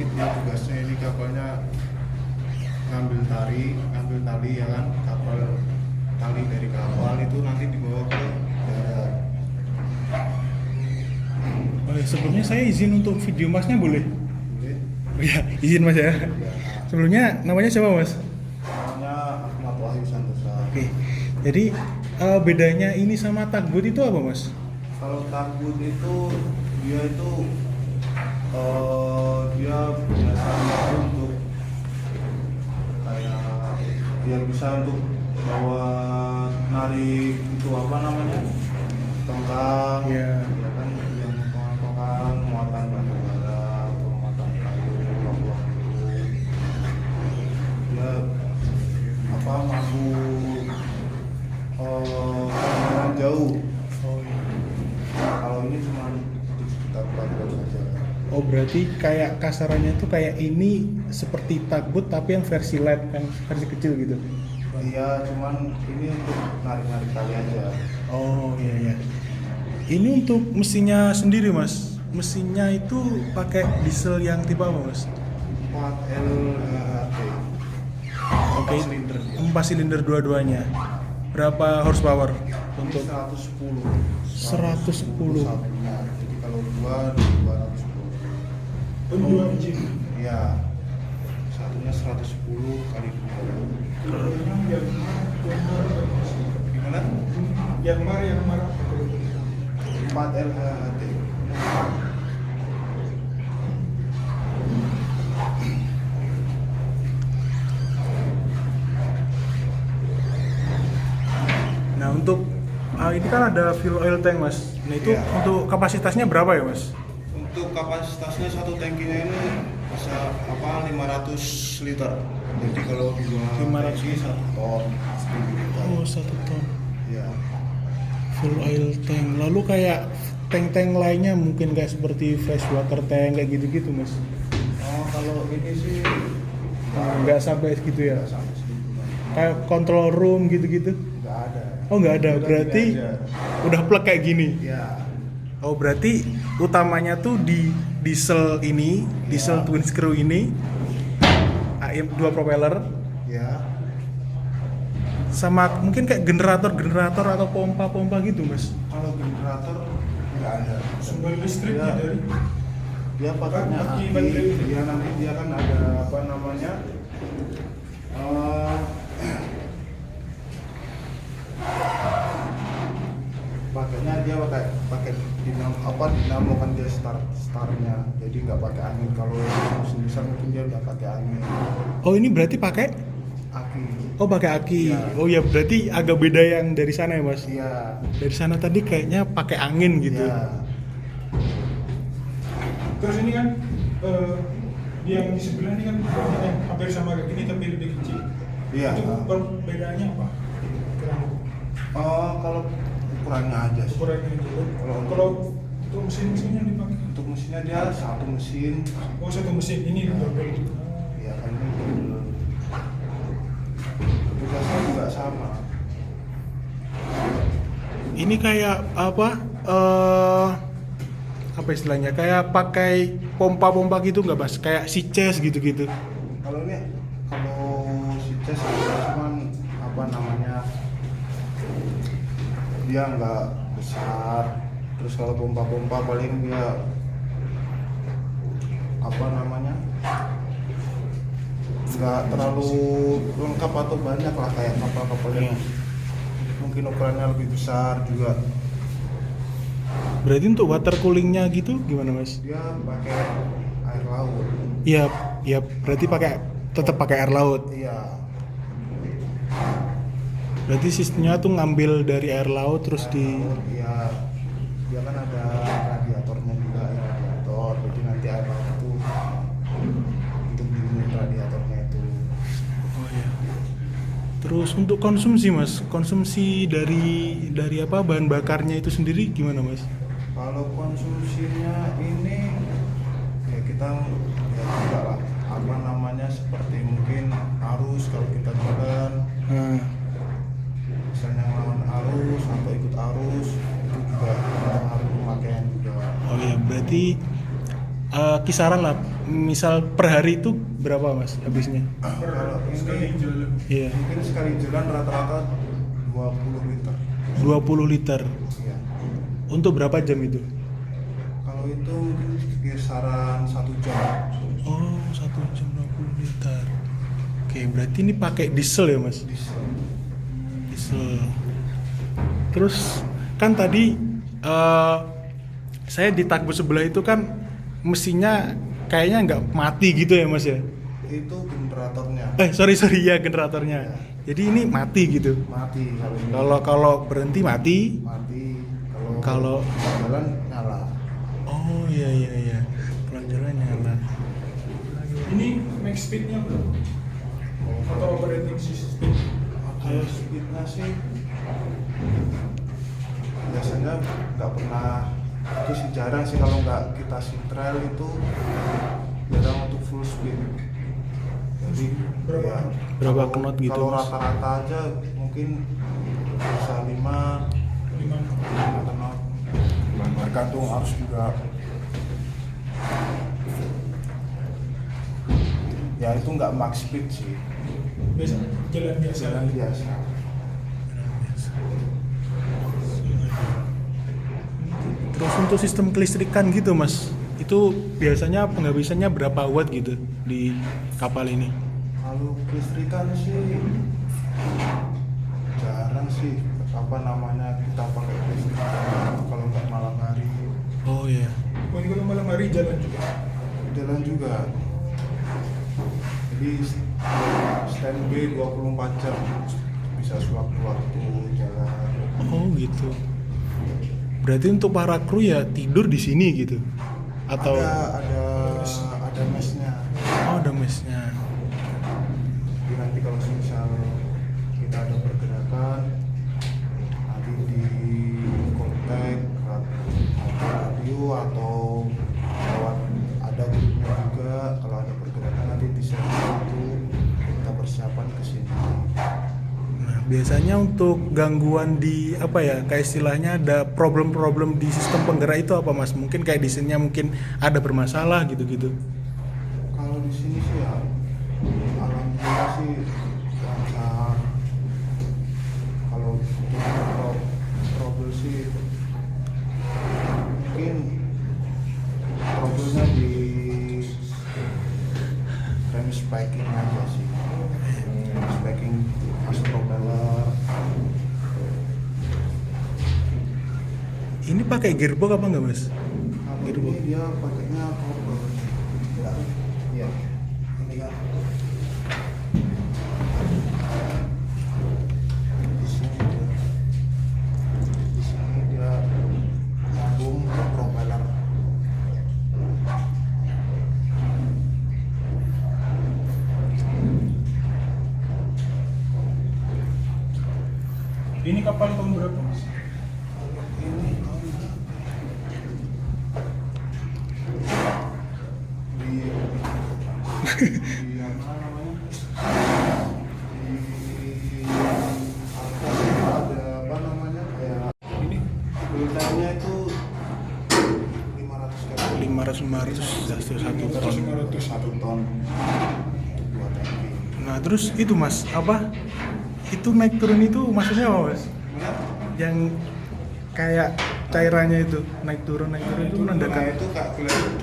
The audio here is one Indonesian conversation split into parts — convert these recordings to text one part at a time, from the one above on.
dia tugasnya ini kapalnya ngambil tali ya kan, tali dari kapal itu nanti dibawa ke darat. Oh ya, sebelumnya saya izin untuk video masnya boleh? Boleh? Oh ya, izin mas ya. Ya. Sebelumnya namanya siapa mas? Namanya Ahmad Wahyu Santosa. Oke, jadi bedanya ini sama tugboat itu apa mas? Kalau tugboat itu dia biasanya untuk kayak biar bisa untuk bawa narik itu apa namanya, tongkang, Iya. ya kan, yang tongkang muatan batu bara atau muatan kayu, buang-buang itu dia apa mampu perjalanan jauh. Oh iya. Kalau ini cuma di sekitar pelabuhan saja. Oh berarti kayak kasarannya tuh kayak ini seperti tugboat tapi yang versi light, yang versi kecil gitu. Iya, cuman ini untuk narik-narik tali aja. Oh iya iya. Ini untuk mesinnya sendiri mas. Mesinnya itu pakai diesel yang tipe apa mas? 4 LHT. Oke. Silinder. 4 silinder dua-duanya. Berapa horsepower Untuk untuk 110. 110. Satunya. Jadi kalau 200. Oh, Iya. Satunya 110 kali 2. Gimana? Yang marah 4 LHT. Nah untuk ini kan ada fuel oil tank mas. Nah itu Iya. untuk kapasitasnya berapa ya mas? Untuk kapasitasnya satu tangkinya ini bisa 500 liter. Jadi kalau 500 tangki 1 ton, 1000 liter. Oh 1 ton. Iya. Full oil tank. Lalu kayak tank-tank lainnya mungkin kayak seperti freshwater tank kayak gitu-gitu mas? Oh, kalau ini sih Nggak sampai segitu ya? nggak sampai segitu. Kayak control room gitu-gitu? Nggak ada. Oh nggak ada, Udah berarti gini aja. udah plug kayak gini? Iya. Oh berarti utamanya tuh di diesel ini, diesel Ya. twin screw ini, dua propeller, Ya. sama mungkin kayak generator atau pompa gitu mas? Kalau generator nggak ada. sumber listriknya dari Dia pakainya Aki aki. baterai. Dia nanti dia kan ada apa namanya? Pakainya dia pakai dinamo kan dia startnya, jadi nggak pakai angin. Kalau mesin besar mungkin dia nggak pakai angin. Oh ini berarti pakai? Aki. Oh pakai aki. Iya. Oh ya berarti agak beda yang dari sana ya mas? Iya. Dari sana tadi kayaknya pakai angin gitu. Iya. terus ini kan yang di sebelah ini kan yang hampir sama kayak gini tapi lebih kecil. Iya. Itu perbedaannya apa? Kurang Kalau ukurannya aja sih. ukurannya gitu. Kalau untuk mesin-mesinnya dipakai. Untuk mesinnya dia satu mesin. Oh satu mesin ini double. Iya kan ini double. Tugasnya juga sama. Ini kayak apa istilahnya? Kayak pakai pompa-pompa gitu nggak mas? Kayak si chest gitu-gitu. Kalau si Ces cuman apa namanya, dia nggak besar. Terus kalau pompa-pompa paling dia apa namanya, nggak terlalu lengkap atau banyak lah kayak kapal-kapal yang mungkin ukurannya lebih besar juga. Berarti untuk water coolingnya gitu gimana mas? Dia pakai air laut. Iya, ya berarti tetap pakai air laut. Iya. Berarti sistemnya tuh ngambil dari air laut terus di. Iya, dia kan ada radiatornya juga, ya, radiator. Jadi nanti air laut itu untuk dingin radiatornya itu. Oh ya. Terus untuk konsumsi mas, konsumsi dari apa bahan bakarnya itu sendiri gimana mas? Kalau konsumsinya ini ya kita ya juga lah apa namanya, seperti mungkin arus kalau kita jalan, Nah, misalnya ngelawan arus atau ikut arus itu juga mempengaruhi pemakaian juga. oh ya berarti kisaran lah, misal per hari itu berapa mas habisnya? Kalau Sekali ini jalan. Iya, mungkin sekali jalan rata-rata 20 liter. 20 liter. Iya. Untuk berapa jam itu? Kalau itu mungkin kisaran 1 jam. Oh, 1 jam 20 liter. Oke, berarti ini pakai diesel ya mas? Diesel. Diesel. Terus kan tadi saya di tugboat sebelah itu kan mesinnya kayaknya nggak mati gitu ya mas ya? Itu generatornya Sorry ya generatornya. Jadi ini mati gitu. mati kalau ini. Kalau berhenti mati. Mati. Kalau jalan nyala. oh iya. Kalau jalan nyala. Ini max speednya berapa? Atau operating system? Kalau speednya sih biasanya nggak pernah, itu sih jarang sih kalau nggak kita trail itu jarang untuk full speed. Jadi Berapa knot gitu, kalau Mas? rata-rata aja mungkin bisa 5 5 knot, tergantung arus juga. Ya itu nggak max speed sih, biasa jalan biasa. jalan biasa. Terus untuk sistem kelistrikan gitu mas, itu biasanya penghabisannya berapa watt gitu di kapal ini? Kalau kelistrikan sih jarang sih kita pakai kelistrikan kalau nggak malam hari. Oh iya. Oh, ini kalau malam hari jalan juga. Jalan juga. Jadi standby 24 jam, bisa sewaktu-waktu jalan. Oh gitu. Berarti untuk para kru ya tidur di sini gitu? Atau Ada mesnya. oh ada mesnya. Jadi nanti kalau misal kita ada pergerakan, nanti di kontak radio atau lewat ada grupnya juga. Kalau ada pergerakan nanti di share itu kita persiapan ke sini. Nah, biasanya untuk gangguan di apa ya, kayak istilahnya ada problem-problem di sistem penggerak itu apa mas? Mungkin kayak desainnya mungkin ada bermasalah gitu-gitu. Kalau di sini sih ya alhamdulillah sih lancar. Kalau untuk trouble sih mungkin problemnya di rem spiking aja sih. Spiking as propeller. Ini pakai gearbox apa enggak mas? Kalau Gearbox. ini dia pakainya copper. Ya, iya. Ini kan. Di sini dia nyambung ke propeller. Ini kapal tahun berapa mas? Ini di apa namanya? Di ada apa namanya? Kayak Ini bulletinnya itu 500 500 1 ton untuk 2 tangki. Nah terus itu mas, apa? Itu naik turun itu maksudnya apa mas? Yang kayak cairannya itu naik turun itu Nah menandakan itu kak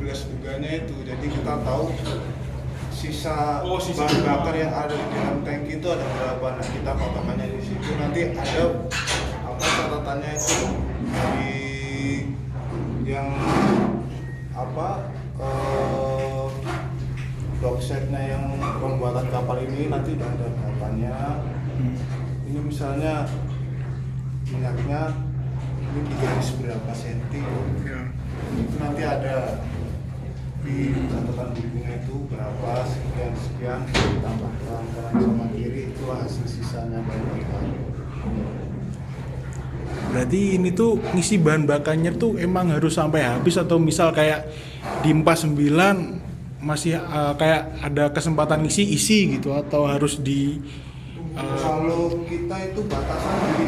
gelas duganya itu, jadi kita tahu sisa sisa bahan bakar yang ada di dalam tangki itu ada berapa. Nah kita patokannya di situ, nanti ada apa catatannya itu dari yang apa docksetnya yang pembuatan kapal ini nanti udah ada datanya. Ini misalnya minyaknya ini digaris berapa senti, itu nanti ada di catatan bukunya itu berapa sekian ditambahkan kanan sama kiri, itulah hasil sisanya bahan bakar. Berarti ini tuh ngisi bahan bakarnya tuh emang harus sampai habis atau misal kayak di 49 masih kayak ada kesempatan isi gitu atau harus di Kalau kita itu batasan di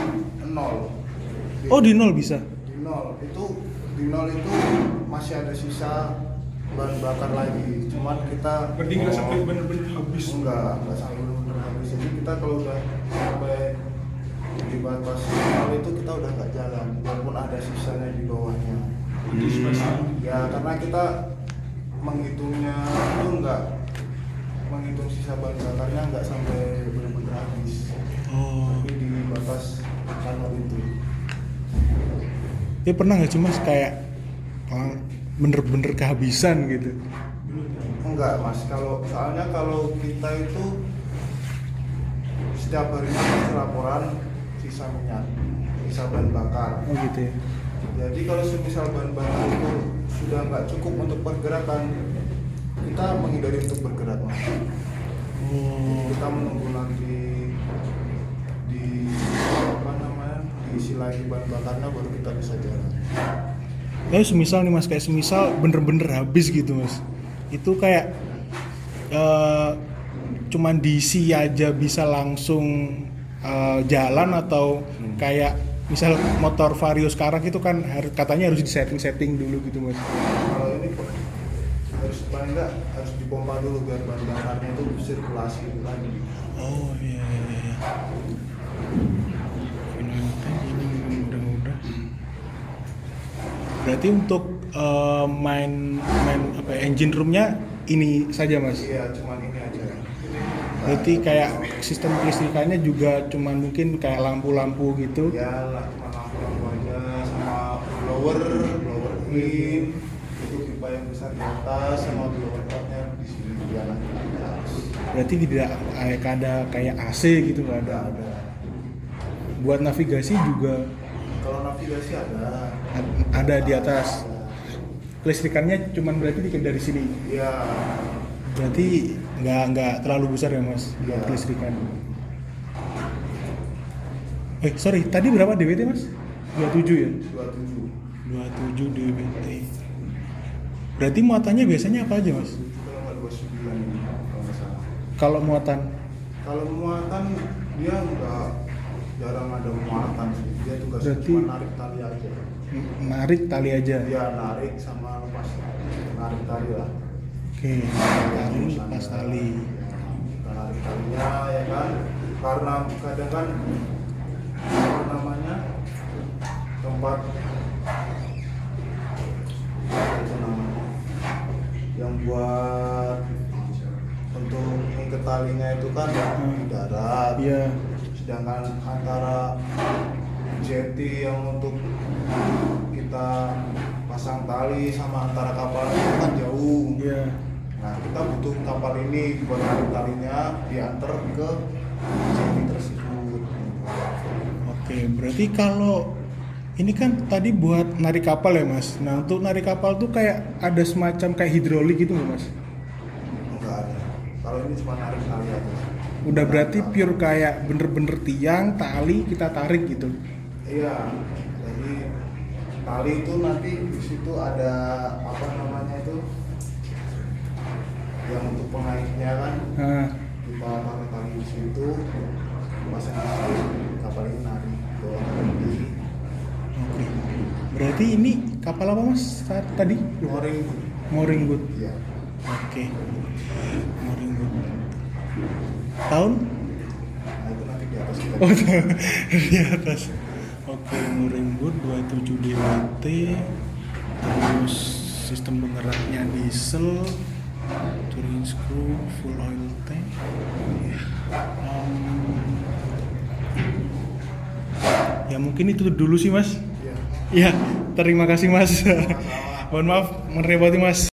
0. oh di 0 bisa? Di 0 itu masih ada sisa bahan bakar lagi, cuman kita Berarti nggak sampai bener-bener habis. enggak sampai benar-benar habis. Jadi kita kalau udah sampai di batas final itu kita udah nggak jalan, walaupun ada sisanya di bawahnya. Ya karena kita menghitungnya itu nggak menghitung sisa bahan bakarnya nggak sampai benar-benar habis, Oh. tapi di batas final itu. Ya pernah nggak sih mas kayak bener-bener kehabisan gitu? Enggak mas, soalnya kalau kita itu setiap harinya pasti laporan sisa minyak, sisa bahan bakar. Oh gitu ya. Jadi kalau semisal bahan bakar itu sudah nggak cukup untuk pergerakan, kita menghindari untuk bergerak mas. Oh. Kita menunggu nanti diisi lagi bahan bakarnya baru kita bisa jalan. Kayak semisal nih mas, kayak semisal bener-bener habis gitu mas, itu kayak cuman diisi aja bisa langsung jalan, atau kayak misal motor Vario sekarang itu kan katanya harus disetting dulu gitu mas. Kalau ini harus paling nggak harus dipompa dulu biar bahan bakarnya itu sirkulasi lagi. Oh iya. Final tank ini udah. Berarti untuk main apa engine roomnya ini saja mas? Iya, cuman ini aja. Berarti kayak sistem kelistrikannya juga cuman mungkin kayak lampu-lampu gitu? Ya lah, cuma lampu aja sama blower in, itu pipa yang besar di atas sama blower outnya di sini di atas. Berarti tidak ada kayak AC gitu, nggak ada? Ada. Buat navigasi juga Kalau navigasi ada. ada di atas. Kelistrikannya cuman berarti dari sini. Iya. Berarti nggak terlalu besar ya mas buat Iya. kelistrikan. Sorry, tadi berapa DWT mas? 27 ya? 27. 27 DWT. Berarti muatannya biasanya apa aja mas? Kalau nggak 29 ini kalau nggak salah. Kalau muatan? Kalau muatan dia nggak jarang ada muatan sih. Dia tugasnya Berarti- cuma narik tali aja. Narik tali aja. Dia narik sama lepas. Narik tali lah. Oke, tali lepas tali. Kita narik talinya ya kan. Karena kadang kan apa namanya tempat apa namanya yang buat untuk mengikat talinya itu kan di darat. Iya. Sedangkan antara jeti yang untuk kita pasang tali sama antara kapal itu kan jauh. Iya. Nah kita butuh kapal ini buat narik talinya diantar ke jeti tersebut. Oke, berarti kalau ini kan tadi buat narik kapal ya mas. Nah untuk narik kapal tuh kayak ada semacam kayak hidrolik gitu nggak mas? Enggak ada. Kalau ini cuma narik tali aja. Udah berarti pure kayak bener-bener tiang, tali kita tarik gitu. Iya. Jadi tali itu nanti di situ ada apa namanya itu yang untuk pengaitnya kan. Nah, Kita taruh tali di situ, pasang tali, kapal ini narik doang sendiri. oke. Berarti ini kapal apa mas tadi? Mooring, Mooring boat. iya. Oke. Mooring boat. Tahun? Nah itu nanti di atas kita. Oh, di atas. Oke, mooring boat 27 DWT. Terus sistem penggeraknya diesel, touring screw, full oil tank. Ya mungkin itu dulu sih mas. Iya. Ya, terima kasih mas. Mohon maaf merepoti mas.